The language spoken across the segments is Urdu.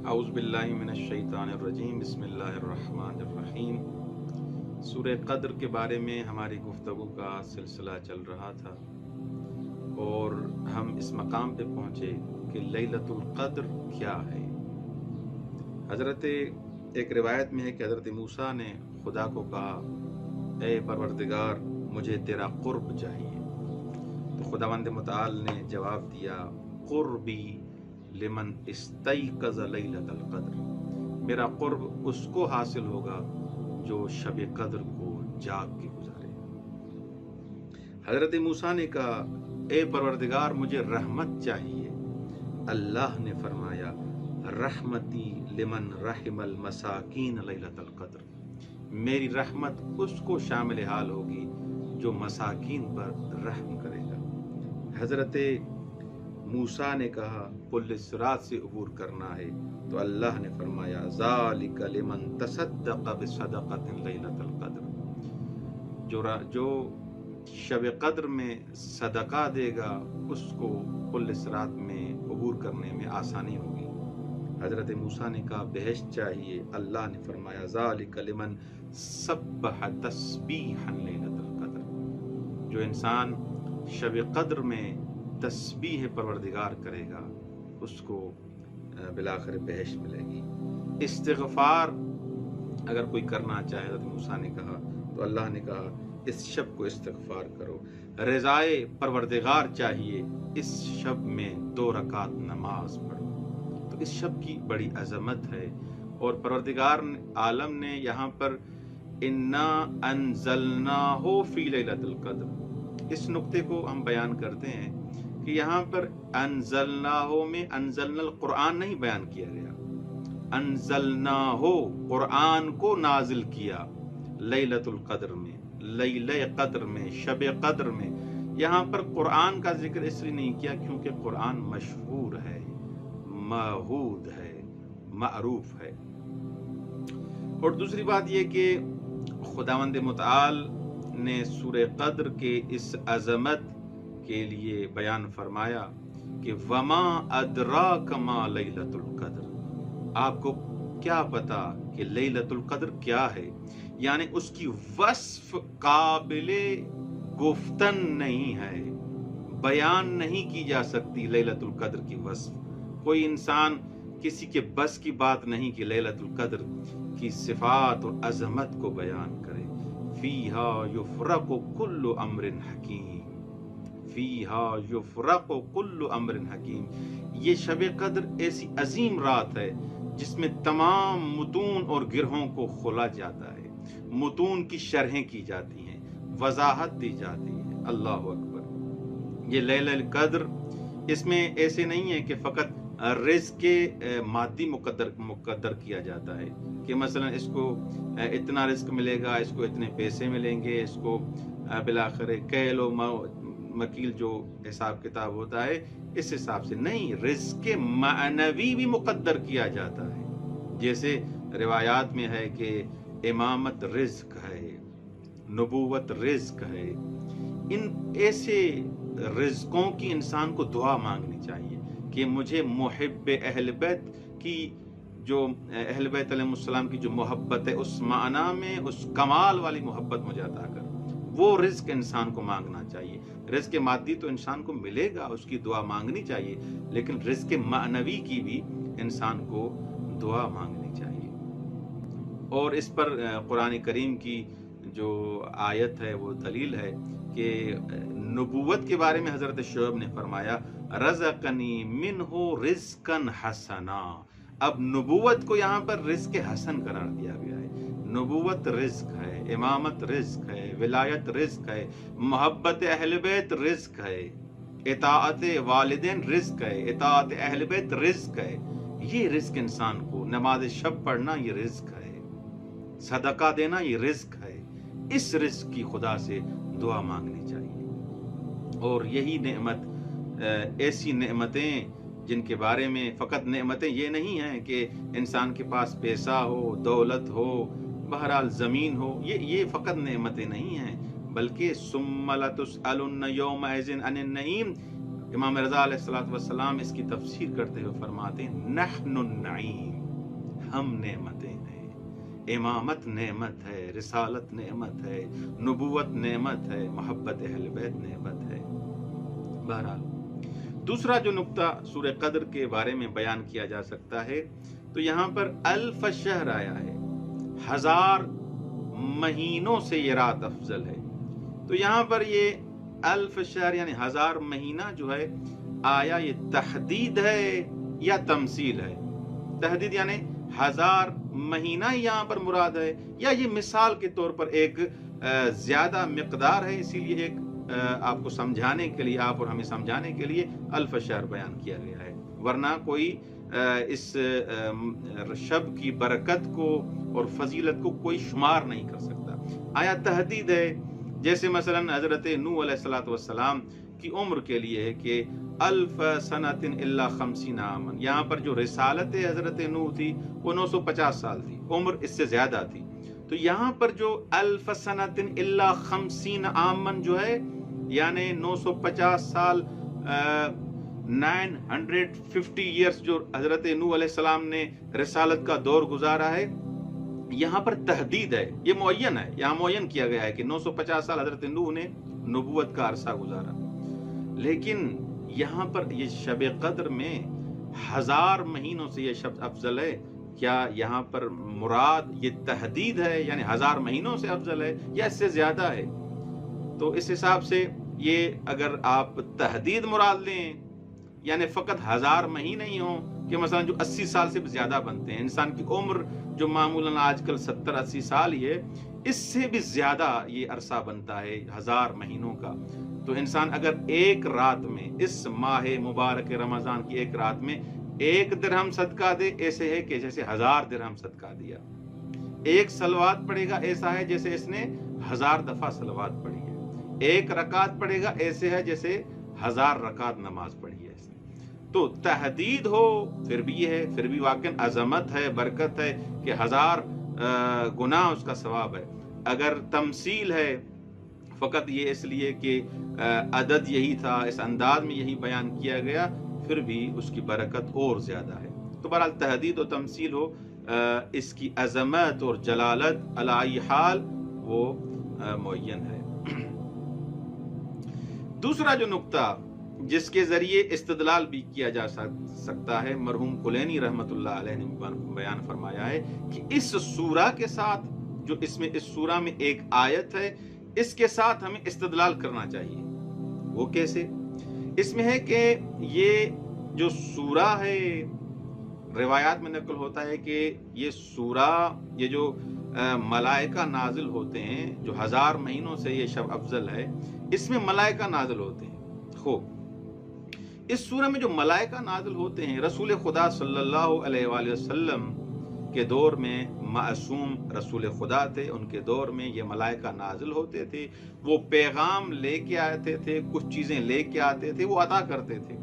اعوذ باللہ من الشیطان الرجیم، بسم اللہ الرحمن الرحیم۔ سورہ قدر کے بارے میں ہماری گفتگو کا سلسلہ چل رہا تھا اور ہم اس مقام پہ پہنچے کہ لیلۃ القدر کیا ہے۔ ایک روایت میں ہے کہ حضرت موسیٰ نے خدا کو کہا، اے پروردگار مجھے تیرا قرب چاہیے، تو خداوند متعال نے جواب دیا، قربی لمن استیقظ لیلۃ القدر، میرا قرب اس کو حاصل ہوگا جو شب قدر کو جاگ کے گزارے۔ حضرت موسیٰ نے کہا، اے پروردگار مجھے رحمت چاہیے، اللہ نے فرمایا، رحمتی لمن رحم المساکین لیلۃ القدر، میری رحمت اس کو شامل حال ہوگی جو مساکین پر رحم کرے گا۔ حضرت موسیٰ نے کہا، پل صراط سے عبور کرنا ہے، تو اللہ نے فرمایا، ذالک لمن تصدق بصدقۃ لیلۃ القدر، جو شب قدر میں صدقہ دے گا اس کو پل صراط میں عبور کرنے میں آسانی ہوگی۔ حضرت موسیٰ نے کہا، بہشت چاہیے، اللہ نے فرمایا، ذالک لمن سبح تسبیحا لیلۃ القدر، جو انسان شب قدر میں تسبیح پروردگار کرے گا اس کو بالآخر بہشت ملے گی۔ استغفار اگر کوئی کرنا چاہے، حضرت موسیٰ نے کہا، تو اللہ نے کہا، اس شب کو استغفار کرو۔ رضائے پروردگار چاہیے، اس شب میں 2 رکعت نماز پڑھو۔ تو اس شب کی بڑی عظمت ہے، اور پروردگار عالم نے یہاں پر انا انزلناہ فی لیلۃ القدر، اس نقطے کو ہم بیان کرتے ہیں کہ یہاں پر انزلناہ میں انزلنا القرآن نہیں بیان کیا گیا، انزلناہ قرآن کو نازل کیا لیلۃ القدر میں، لیلہ قدر میں، شب قدر میں۔ یہاں پر قرآن کا ذکر اس لیے نہیں کیا کیونکہ قرآن مشہور ہے، معہود ہے، معروف ہے۔ اور دوسری بات یہ کہ خداوند متعال نے سورہ قدر کے اس عظمت کے لیے بیان فرمایا کہ وما ادراک ما لیلۃ القدر، آپ کو کیا پتا کہ لیلۃ القدر کیا ہے، یعنی اس کی وصف قابل گفتن نہیں ہے، بیان نہیں کی جا سکتی لیلۃ القدر کی وصف۔ کوئی انسان کسی کے بس کی بات نہیں کہ لیلۃ القدر کی صفات اور عظمت کو بیان کرے۔ فیہا یفرق کل امر حکیم، فیہا یفرق کل امر حکیم، یہ شب قدر ایسی عظیم رات ہے جس میں تمام متون اور گرہوں کو کھولا جاتا ہے، متون کی شرحیں کی جاتی ہیں، وضاحت دی جاتی ہے۔ اللہ اکبر۔ یہ لیلۃ القدر، اس میں ایسے نہیں ہے کہ فقط رزق مادی مقدر کیا جاتا ہے کہ مثلا اس کو اتنا رزق ملے گا، اس کو اتنے پیسے ملیں گے، اس کو بالآخر کیل و مکیل جو حساب کتاب ہوتا ہے اس حساب سے نہیں، رزق معنوی بھی مقدر کیا جاتا ہے۔ جیسے روایات میں ہے کہ امامت رزق ہے، نبوت رزق ہے۔ ان ایسے رزقوں کی انسان کو دعا مانگنی چاہیے کہ مجھے محب اہل بیت کی، جو اہل بیت علیہ السلام کی جو محبت ہے، اس معنی میں اس کمال والی محبت مجھے عطا کر، وہ رزق انسان کو مانگنا چاہیے۔ رزق مادی تو انسان کو ملے گا، اس کی دعا مانگنی چاہیے، لیکن رزق معنوی کی بھی انسان کو دعا مانگنی چاہیے۔ اور اس پر قرآن کریم کی جو آیت ہے وہ دلیل ہے کہ نبوت کے بارے میں حضرت شعیب نے فرمایا، رزقنی منہ رزقا حسنا۔ اب نبوت کو یہاں پر رزق حسن قرار دیا گیا ہے۔ نبوت رزق ہے، امامت رزق ہے، ولایت رزق ہے، محبت اہل بیت رزق ہے، اطاعت والدین رزق ہے، اطاعت اہل بیت رزق ہے۔ یہ رزق انسان کو، نماز شب پڑھنا یہ رزق ہے، صدقہ دینا یہ رزق ہے۔ اس رزق کی خدا سے دعا مانگنی چاہیے۔ اور یہی نعمت، ایسی نعمتیں جن کے بارے میں فقط نعمتیں یہ نہیں ہیں کہ انسان کے پاس پیسہ ہو، دولت ہو، بہرحال زمین ہو، یہ فقط نعمتیں نہیں ہیں، بلکہ ثم لتسألن یومئذ عن النعیم، امام رضا علیہ السلام اس کی تفسیر کرتے ہوئے فرماتے ہیں نحن النعیم، ہم نعمتیں ہیں، امامت نعمت ہے، رسالت نعمت ہے، نبوت نعمت ہے، محبت اہل بیت نعمت ہے۔ بہرحال دوسرا جو نقطہ سورہ قدر کے بارے میں بیان کیا جا سکتا ہے تو یہاں پر الف شہر آیا ہے، 1000 مہینوں سے یہ رات افضل ہے۔ تو یہاں پر یہ الف شہر یعنی 1000 مہینہ جو ہے، آیا یہ تحدید ہے یا تمثیل ہے؟ تحدید یعنی 1000 مہینہ یہاں پر مراد ہے، یا یہ مثال کے طور پر ایک زیادہ مقدار ہے، اسی لیے ایک آپ کو سمجھانے کے لیے، آپ اور ہمیں سمجھانے کے لیے الف شہر بیان کیا گیا ہے، ورنہ کوئی اس شب کی برکت کو اور فضیلت کو کوئی شمار نہیں کر سکتا۔ آیا تحدید ہے، جیسے مثلا حضرت نوح علیہ السلام کی عمر کے لیے ہے کہ الف سنۃ الا 50 عاما، یہاں پر جو رسالت حضرت نوح تھی وہ 950 سال تھی، عمر اس سے زیادہ تھی۔ تو یہاں پر جو الف سنۃ الا 50 عاما جو ہے، یعنی 950 سال 950 ایئرس جو حضرت نوح علیہ السلام نے رسالت کا دور گزارا ہے، یہاں پر تحدید ہے، یہ معین ہے، یہاں معین کیا گیا ہے کہ 950 سال حضرت نوح نے نبوت کا عرصہ گزارا۔ لیکن یہاں پر یہ شب قدر میں 1000 مہینوں سے یہ شب افضل ہے، کیا یہاں پر مراد یہ تحدید ہے یعنی 1000 مہینوں سے افضل ہے یا اس سے زیادہ ہے؟ تو اس حساب سے یہ اگر آپ تحدید مراد لیں یعنی فقط 1000 مہینے ہی ہوں کہ مثلا جو 80 سال سے بھی زیادہ بنتے ہیں، انسان کی عمر جو معمولاً آج کل 70-80 سال ہی ہے، اس سے بھی زیادہ یہ عرصہ بنتا ہے 1000 مہینوں کا، تو انسان اگر ایک رات میں اس ماہ مبارک رمضان کی ایک رات میں 1 درہم صدقہ دے، ایسے ہے کہ جیسے 1000 درہم صدقہ دیا۔ 1 صلوات پڑھے گا، ایسا ہے جیسے اس نے 1000 دفعہ صلوات پڑھی ہے۔ 1 رکعت پڑھے گا، ایسے ہے جیسے 1000 رکعت نماز پڑھی ہے اس نے۔ تو تحدید ہو پھر بھی یہ ہے، پھر بھی واقعاً عظمت ہے، برکت ہے کہ 1000 گنا اس کا ثواب ہے۔ اگر تمثیل ہے فقط یہ اس لیے کہ عدد یہی تھا، اس انداز میں یہی بیان کیا گیا، پھر بھی اس کی برکت اور زیادہ ہے۔ تو بہرحال تحدید و تمثیل ہو، اس کی عظمت اور جلالت علی ای حال وہ معین ہے۔ دوسرا جو نقطہ جس کے ذریعے استدلال بھی کیا جا سکتا ہے، مرحوم کلینی رحمت اللہ علیہ نے بیان فرمایا ہے کہ اس سورہ کے ساتھ جو اس سورہ میں ایک آیت ہے، اس کے ساتھ ہمیں استدلال کرنا چاہیے۔ وہ کیسے؟ اس میں ہے کہ یہ جو سورہ ہے، روایات میں نقل ہوتا ہے کہ یہ سورہ، یہ جو ملائکہ نازل ہوتے ہیں، جو 1000 مہینوں سے یہ شب افضل ہے، اس میں ملائکہ نازل ہوتے ہیں۔ خوب، اس سورہ میں جو ملائکہ نازل ہوتے ہیں، رسول خدا صلی اللہ علیہ وآلہ وسلم کے دور میں معصوم رسول خدا تھے، ان کے دور میں یہ ملائکہ نازل ہوتے تھے، وہ پیغام لے کے آتے تھے، کچھ چیزیں لے کے آتے تھے، وہ عطا کرتے تھے،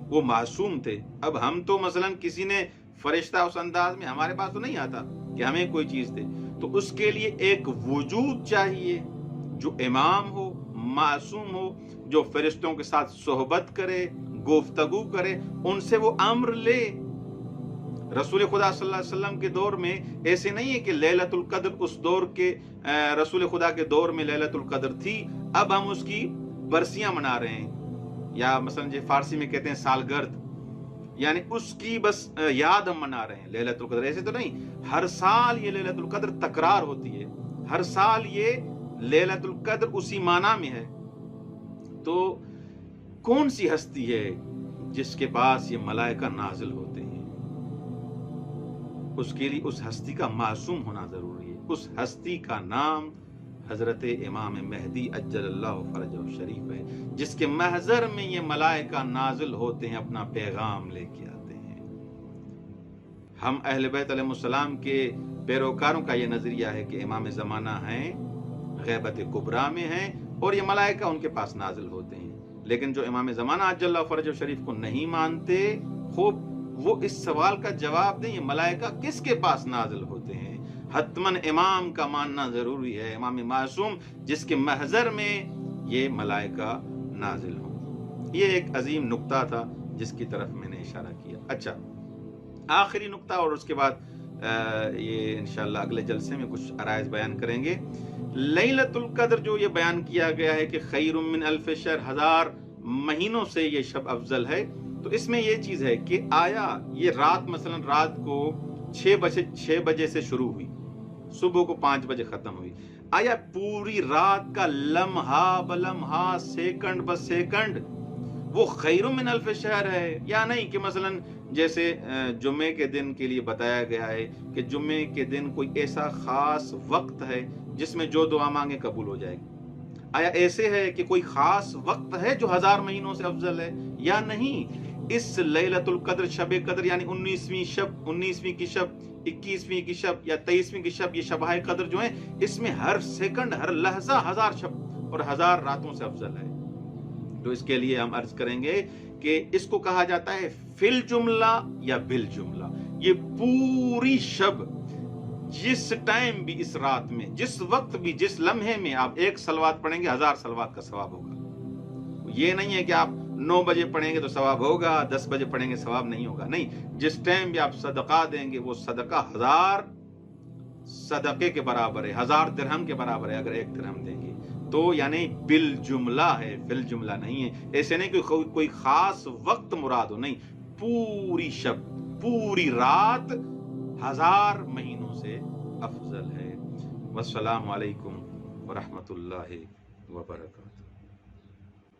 وہ معصوم تھے۔ اب ہم تو مثلا کسی نے فرشتہ اس انداز میں ہمارے پاس تو نہیں آتا کہ ہمیں کوئی چیز دے، تو اس کے لیے ایک وجود چاہیے جو امام ہو، معصوم ہو، جو فرشتوں کے ساتھ صحبت کرے، گفتگو کرے، ان سے وہ امر لے۔ رسول خدا صلی اللہ علیہ وسلم کے دور میں ایسے نہیں ہے کہ لیلۃ القدر اس دور کے رسول خدا کے دور میں لیلۃ القدر تھی، اب ہم اس کی برسیاں منا رہے ہیں، یا مثلا جو فارسی میں کہتے ہیں سالگرد، یعنی اس کی بس یاد ہم منا رہے ہیں لیلۃ القدر۔ ایسے تو نہیں، ہر سال یہ لیلۃ القدر تکرار ہوتی ہے، ہر سال یہ لیلۃ القدر اسی معنی میں ہے۔ تو کون سی ہستی ہے جس کے پاس یہ ملائکہ نازل ہوتے ہیں؟ اس کے لیے اس ہستی کا معصوم ہونا ضروری ہے۔ اس ہستی کا نام حضرت امام مہدی عجل اللہ فرجہ الشریف ہے، جس کے محضر میں یہ ملائکہ نازل ہوتے ہیں، اپنا پیغام لے کے آتے ہیں۔ ہم اہل بیت علیہ السلام کے پیروکاروں کا یہ نظریہ ہے کہ امام زمانہ ہیں، غیبت کبریٰ میں ہیں، اور یہ ملائکہ ان کے پاس نازل ہوتے ہیں۔ لیکن جو امام زمانہ عجل اللہ فرجہ الشریف کو نہیں مانتے، خوب وہ اس سوال کا جواب دیں، یہ ملائکہ کس کے پاس نازل ہوتے ہیں؟ حتماً امام کا ماننا ضروری ہے، امام معصوم جس کے محضر میں یہ ملائکہ نازل ہوں۔ یہ ایک عظیم نقطہ تھا جس کی طرف میں نے اشارہ کیا. اچھا آخری نقطہ اور اس کے بعد یہ انشاءاللہ اگلے جلسے میں کچھ عرائض بیان کریں گے. لیلۃ القدر جو یہ بیان کیا گیا ہے کہ خیر من الف شہر، 1000 مہینوں سے یہ شب افضل ہے، تو اس میں یہ چیز ہے کہ آیا یہ رات مثلا رات کو 6 بجے سے شروع ہوئی، صبح کو 5 بجے ختم ہوئی، آیا پوری رات کا لمحہ بلمحہ سیکنڈ بس سیکنڈ وہ خیر من الف شہر ہے یا نہیں؟ کہ مثلا جیسے جمعے کے دن کے لیے بتایا گیا ہے کہ جمعے کے دن کوئی ایسا خاص وقت ہے جس میں جو دعا مانگے قبول ہو جائے گی. آیا ایسے ہے کہ کوئی خاص وقت ہے جو 1000 مہینوں سے افضل ہے یا نہیں؟ اس لیلۃ القدر شب قدر یعنی 19ویں کی شب، 21ویں کی شب یا 23ویں کی شب، یہ شبہ قدر جو ہیں اس میں ہر سیکنڈ ہر لحظہ 1000 شب اور 1000 راتوں سے افضل ہے. تو اس کے لیے ہم عرض کریں گے کہ اس کو کہا جاتا ہے فی الجملہ یا بالجملہ. یہ پوری شب جس ٹائم بھی اس رات میں، جس وقت بھی، جس لمحے میں آپ 1 صلوات پڑھیں گے 1000 صلوات کا ثواب ہوگا. یہ نہیں ہے کہ آپ 9 بجے پڑھیں گے تو ثواب ہوگا، 10 بجے پڑھیں گے ثواب نہیں ہوگا. نہیں، جس ٹائم بھی آپ صدقہ دیں گے وہ صدقہ 1000 صدقے کے برابر ہے، 1000 درہم کے برابر ہے اگر 1 درہم دیں گے تو. یعنی بالجملہ ہے، فی الجملہ نہیں ہے. ایسے نہیں کہ کوئی خاص وقت مراد ہو، نہیں، پوری شب پوری رات 1000 مہینوں سے افضل ہے. والسلام علیکم ورحمۃ اللہ وبرکاتہ.